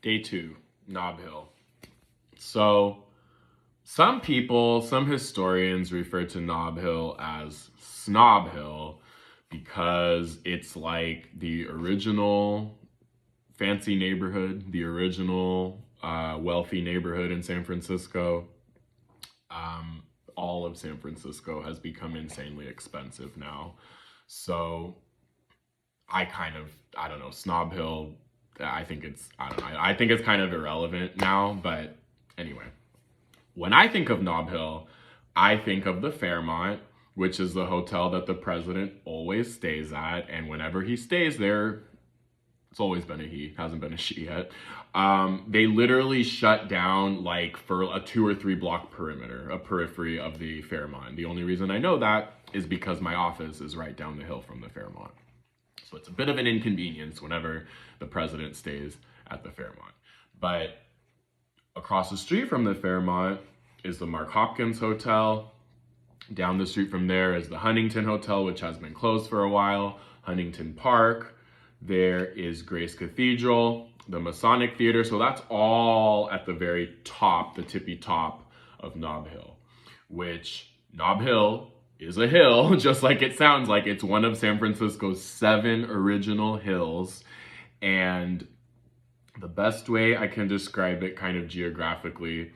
Day 2, Nob Hill. So some people, some historians refer to Nob Hill as Snob Hill because it's like the original fancy neighborhood, the original wealthy neighborhood in San Francisco. All of San Francisco has become insanely expensive now. So I don't know, Snob Hill, I think it's kind of irrelevant now, but anyway. When I think of Nob Hill, I think of the Fairmont, which is the hotel that the president always stays at, and whenever he stays there, it's always been a he, hasn't been a she yet. They literally shut down like for a 2 or 3 block perimeter, a periphery of the Fairmont. The only reason I know that is because my office is right down the hill from the Fairmont. So it's a bit of an inconvenience whenever the president stays at the Fairmont. But across the street from the Fairmont is the Mark Hopkins Hotel. Down the street from there is the Huntington Hotel, which has been closed for a while. Huntington Park. There is Grace Cathedral, the Masonic Theater. So that's all at the very top, the tippy top of Nob Hill, which Nob Hill is a hill, just like it sounds like. It's one of San Francisco's 7 original hills. And the best way I can describe it kind of geographically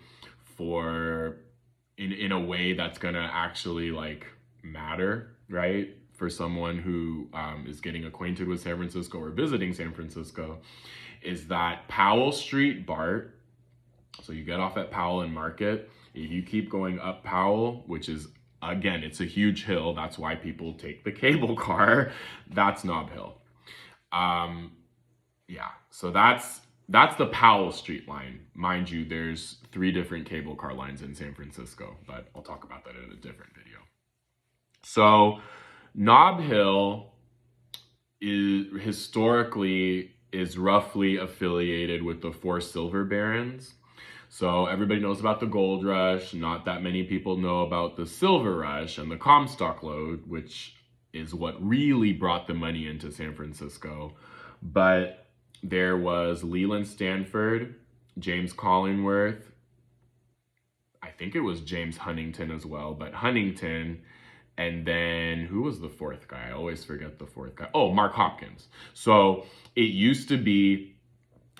in a way that's gonna actually like matter, right? For someone who is getting acquainted with San Francisco or visiting San Francisco, is that Powell Street BART, so you get off at Powell and Market, if you keep going up Powell, which is, again, it's a huge hill, that's why people take the cable car, that's Nob Hill. Yeah, so that's the Powell Street line. Mind you, there's 3 different cable car lines in San Francisco, but I'll talk about that in a different video. So Nob Hill historically is roughly affiliated with the 4 silver barons. So everybody knows about the gold rush. Not that many people know about the silver rush and the Comstock Lode, which is what really brought the money into San Francisco. But there was Leland Stanford, James Collingworth, I think it was James Huntington as well, but Huntington, and then who was the 4th guy? I always forget the 4th guy. Oh, Mark Hopkins. So it used to be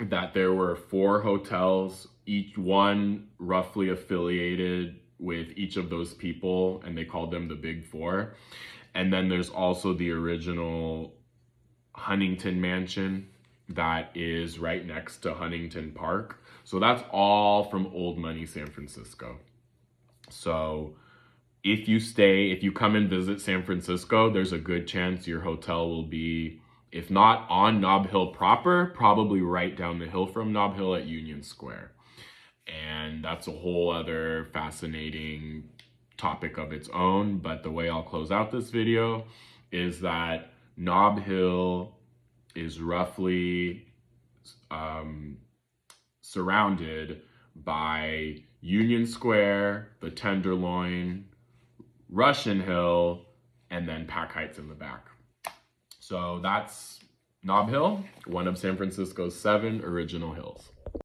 that there were 4 hotels, each one roughly affiliated with each of those people, and they called them the Big 4. And then there's also the original Huntington Mansion that is right next to Huntington Park. So that's all from old money San Francisco. So if you come and visit San Francisco, there's a good chance your hotel will be, if not on Nob Hill proper, probably right down the hill from Nob Hill at Union Square. And that's a whole other fascinating topic of its own. But the way I'll close out this video is that Nob Hill is roughly surrounded by Union Square, the Tenderloin, Russian Hill, and then Pack Heights in the back. So that's Nob Hill, one of San Francisco's 7 original hills.